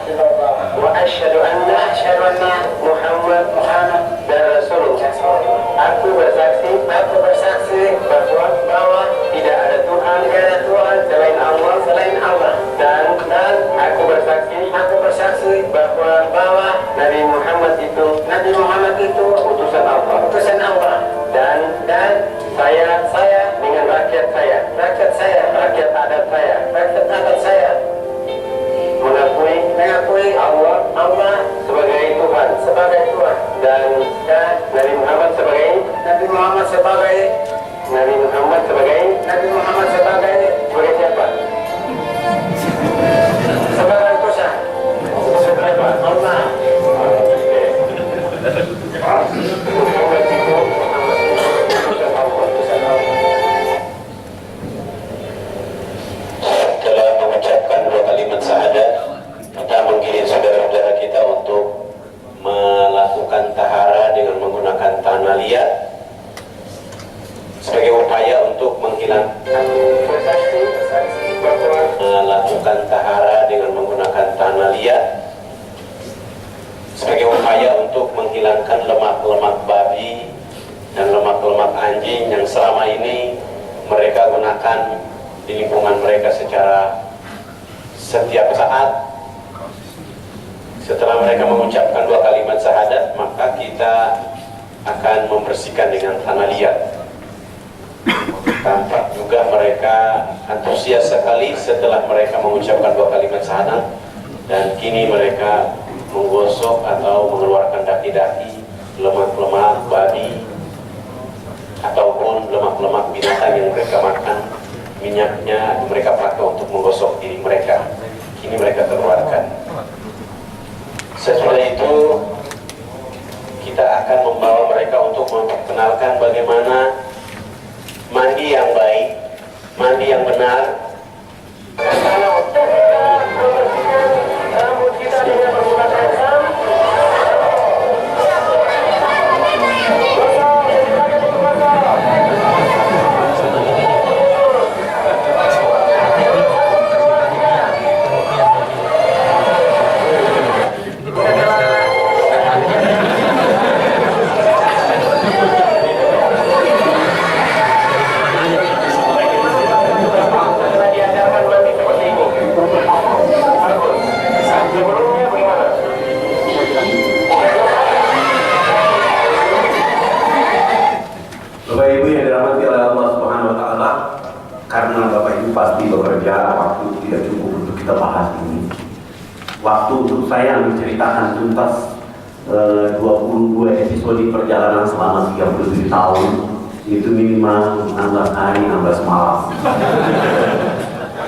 illallah wa asyhadu anna Muhammad Rasulullah. Aku bersaksi bahwa tidak ada Tuhan selain Allah, dan aku bersaksi bahwa Nabi Muhammad itu utusan Allah, dan saya dengan rakyat adat saya mengakui Allah sebagai Tuhan, dan Nabi Muhammad sebagai siapa? Sebagai utusan Allah. Muhammad itu utusan Allah. Setelah mengucapkan dua kalimat syahadat, kita menggiring saudara-saudara kita untuk melakukan tahara dengan menggunakan tanah liat sebagai upaya untuk menghilangkan melakukan tahara dengan menggunakan tanah liat sebagai upaya untuk menghilangkan lemak-lemak babi dan lemak-lemak anjing yang selama ini mereka gunakan di lingkungan mereka secara setiap saat. Setelah mereka mengucapkan dua kalimat syahadat, maka kita akan membersihkan dengan tanah liat. Tampak juga mereka antusias sekali setelah mereka mengucapkan dua kalimat syahadat, dan kini mereka menggosok atau mengeluarkan daki-daki lemak-lemak babi ataupun lemak-lemak binatang yang mereka makan. Minyaknya mereka pakai untuk menggosok diri mereka. Kini mereka keluarkan. Sesudah itu kita akan membawa mereka untuk memperkenalkan bagaimana mandi yang baik, mandi yang benar. Rambut kita dengan menggunakan saya menceritakan tuntas 22 episode perjalanan selama 37 tahun, itu minimal 16 hari 16 malam.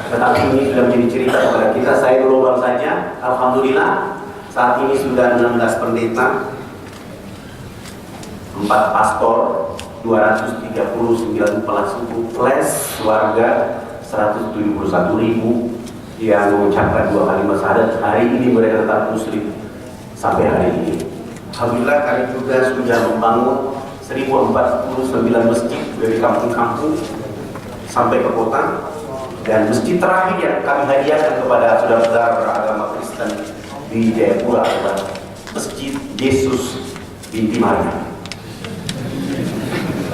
Tetapi ini sudah menjadi cerita kepada kita. Saya global saja, alhamdulillah saat ini sudah 16 pendeta, 4 pastor, 239 kepala suku plus warga 171.000 yang mengucapkan dua kalimat syahadat. Hari ini mereka tetap muslim sampai hari ini. Alhamdulillah kami juga sudah membangun 1049 masjid dari kampung-kampung sampai ke kota, dan masjid terakhir yang kami hadiahkan kepada saudara-saudara beragama Kristen di Jayapura adalah Masjid Yesus Binti Maryam.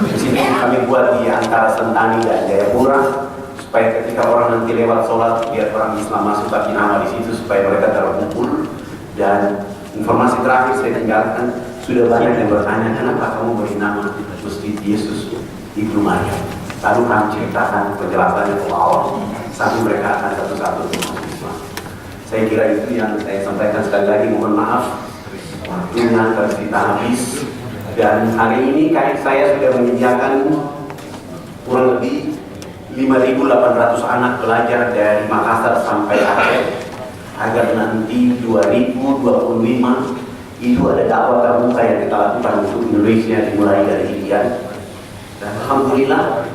Masjid ini kami buat di antara Sentani dan Jayapura, supaya ketika orang nanti lewat sholat, biar orang Islam masuk bagi nama di situ supaya mereka terkumpul. Dan informasi terakhir saya tinggalkan, sudah banyak yang bertanya kenapa kamu beri nama Masjid Yesus Ibnu Maryam. Lalu kami ceritakan penjelasannya ke awal sampai mereka akan satu-satu masuk Islam. Saya kira itu yang saya sampaikan. Sekali lagi mohon maaf waktunya harus kita habis. Dan hari ini saya sudah menyediakan kurang lebih 5.800 anak pelajar dari Makassar sampai Aceh, agar nanti 2025 itu ada dakwah terbuka yang kita lakukan untuk Indonesia dimulai dari India. Dan alhamdulillah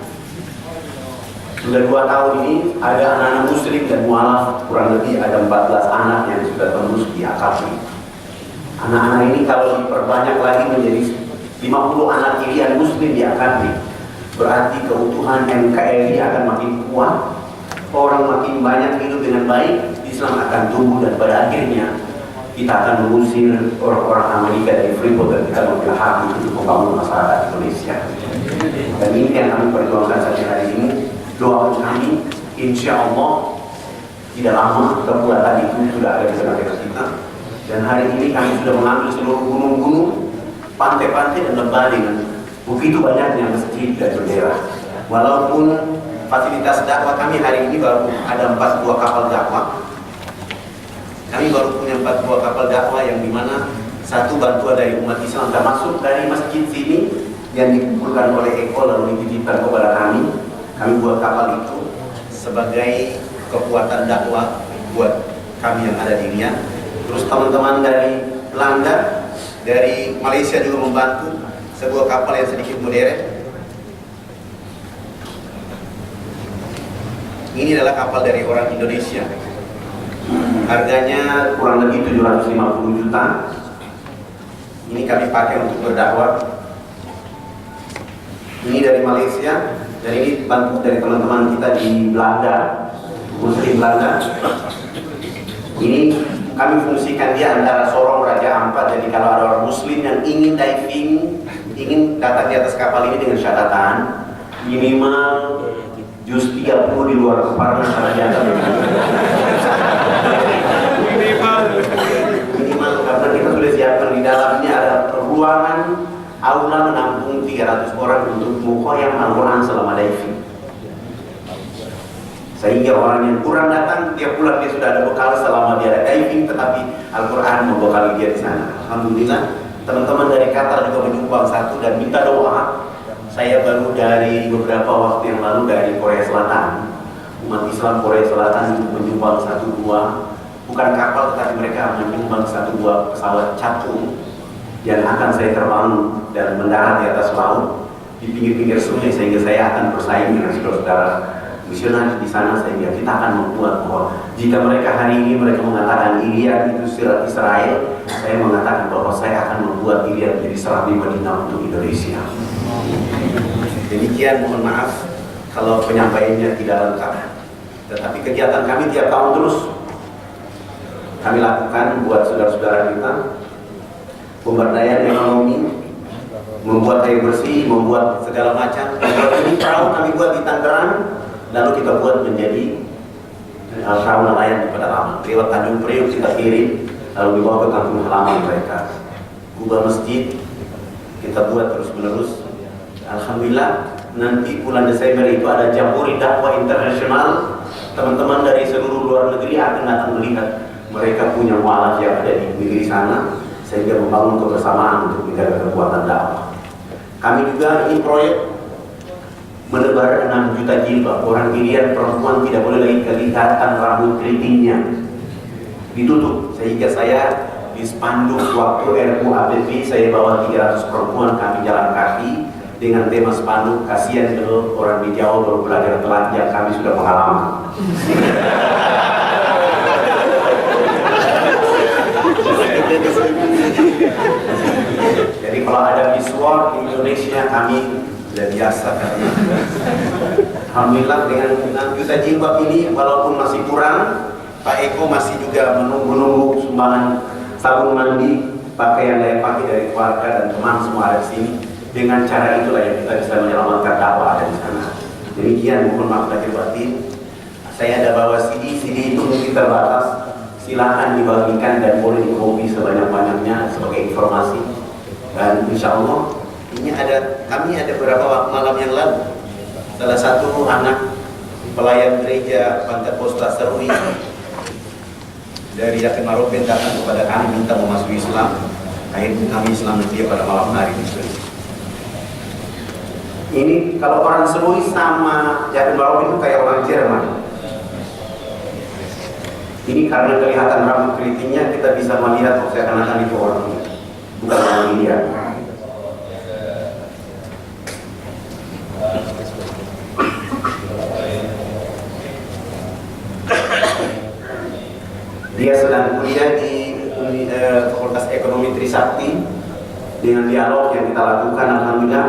Sudah 2 tahun ini ada anak-anak muslim dan mualaf, kurang lebih ada 14 anak yang sudah tembus di AKP. Anak-anak ini kalau diperbanyak lagi menjadi 50 anak irian muslim di AKP, berarti keutuhan NKRI akan makin kuat, orang makin banyak hidup dengan baik, Islam akan tumbuh, dan pada akhirnya kita akan mengusir orang-orang Amerika dari Freeport dan kita mengambil hati untuk membangun masyarakat Indonesia. Dan ini yang kami perjuangkan sampai hari ini. Doa kami, insya Allah tidak lama kekuatan itu sudah ada di tengah-tengah kita. Dan hari ini kami sudah mengambil seluruh gunung-gunung, pantai-pantai dan lembah dengan begitu banyaknya masjid dan bendera. Walaupun fasilitas dakwah kami hari ini baru ada 4 buah kapal dakwah. Kami baru punya 4 buah kapal dakwah yang dimana satu bantuan dari umat Islam termasuk dari masjid sini yang dikumpulkan oleh Eko lalu dititipkan kepada kami. Kami buat kapal itu sebagai kekuatan dakwah buat kami yang ada di Riau. Terus teman-teman dari Belanda, dari Malaysia juga membantu sebuah kapal yang sedikit modern. Ini adalah kapal dari orang Indonesia. Harganya kurang lebih 750 juta. Ini kami pakai untuk berdakwah. Ini dari Malaysia. Dan ini bantu dari teman-teman kita di Belanda, Muslim Belanda. Ini kami fungsikan dia antara Sorong Raja Ampat. Jadi kalau ada orang Muslim yang ingin diving, ingin datang di atas kapal ini dengan syaratan minimal juz 30 di luar kepala karena di atas minimal karena kita sudah siapkan di dalamnya ada ruangan aula menampung 300 orang untuk mukhoyam Al-Quran selama diving. Sehingga orang yang kurang datang, dia pulang dia sudah ada bekal selama dia ada diving, tetapi Al-Quran membekali dia di sana. Alhamdulillah, teman-teman dari Qatar juga menyumbang satu dan minta doa. Saya baru dari beberapa waktu yang lalu dari Korea Selatan. Umat Islam Korea Selatan menyumbang 1 buah, bukan kapal tetapi mereka menyumbang 1 buah pesawat capung yang akan saya terbang dan mendarat di atas laut di pinggir-pinggir sungai, sehingga saya akan bersaing dengan saudara-saudara misionaris di sana, sehingga kita akan membuat bahwa jika mereka hari ini mereka mengatakan Irian itu serat Israel, saya mengatakan bahwa saya akan membuat Irian menjadi serat di Madinah untuk Indonesia. Demikian, mohon maaf kalau penyampaiannya tidak lengkap, tetapi kegiatan kami tiap tahun terus kami lakukan buat saudara-saudara kita. Pemberdayaan ekonomi, membuat air bersih, membuat segala macam. Ini perahu kami buat di Tangerang, lalu kita buat menjadi perahu nelayan di pedalaman. Lewat Tanjung Priok kita kirim, lalu dibawa ke kampung halaman mereka. Kubah masjid kita buat terus menerus. Alhamdulillah, nanti bulan Desember itu ada Jambore Dakwah Internasional. Teman-teman dari seluruh luar negeri akan datang melihat mereka punya mualaf yang ada di negeri sana, sehingga membangun kebersamaan untuk menjaga kekuatan dakwah. Kami juga ini proyek menebar 6 juta jilbab. Orang Irian perempuan tidak boleh lagi kelihatan rambut keritingnya, ditutup. Sehingga saya di spanduk waktu RUAPP saya bawa 300 perempuan kami jalan kaki dengan tema spanduk kasihan ke orang di Jawa baru belajar telanjang, kami sudah pengalaman. Jadi kalau ada visual di Indonesia kami sudah biasa karena alhamdulillah dengan 6 juta jilbab ini walaupun masih kurang, Pak Eko masih juga menunggu sumbangan sabun mandi, pakaian layak pakai dari keluarga dan teman semua ada di sini. Dengan cara itulah yang kita bisa menyelamatkan dakwah ada di sana. Demikian, mohon maaf lahir batin. Saya ada bawa CD itu mungkin terbatas. Silakan dibagikan dan boleh di-copy sebanyak-banyaknya sebagai informasi. Dan insya Allah kami ada beberapa malam yang lalu, salah satu anak pelayan gereja Pantekosta Serui dari Yakin Maropen datang kepada kami minta memasuki Islam. Akhirnya kami Islam dia pada malam hari ini. Ini kalau orang Serui sama Yakin Maropen itu kayak orang Jerman. Ini karena kelihatan rambut keritingnya kita bisa melihat seakan-akan itu orang ini, bukan orang India. Dia sedang kuliah di Fakultas Ekonomi Trisakti. Dengan dialog yang kita lakukan, alhamdulillah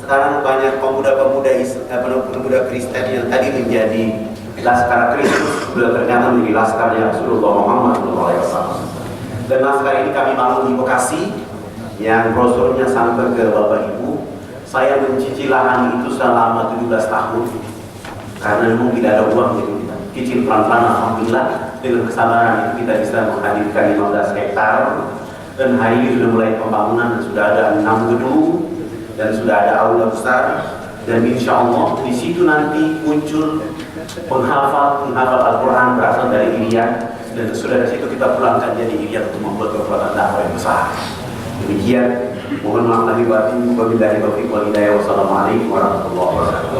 sekarang banyak pemuda Kristen yang tadi menjadi laskar Kristus sudah ternyata menjadi laskarnya Rasulullah Muhammad SAW. Dan laskar ini kami bangun di Bekasi, yang brosurnya sampai ke Bapak Ibu. Saya mencicil lahan itu selama 17 tahun karena memang tidak ada uang, jadi kita cicil pelan-pelan. Alhamdulillah dengan kesabaran itu kita bisa menghadirkan 15 hektar, dan hari ini sudah mulai pembangunan dan sudah ada 6 gedung dan sudah ada aula besar, dan insya Allah di situ nanti muncul penghafal Al-Quran berasal dari Irian, dan sudah di situ kita pulangkan jadi Irian untuk membuat kekuatan dakwah yang besar. Demikian, mohon maaf lahir batin, wabillahi taufiq wal hidayah, wassalamualaikum warahmatullahi wabarakatuh.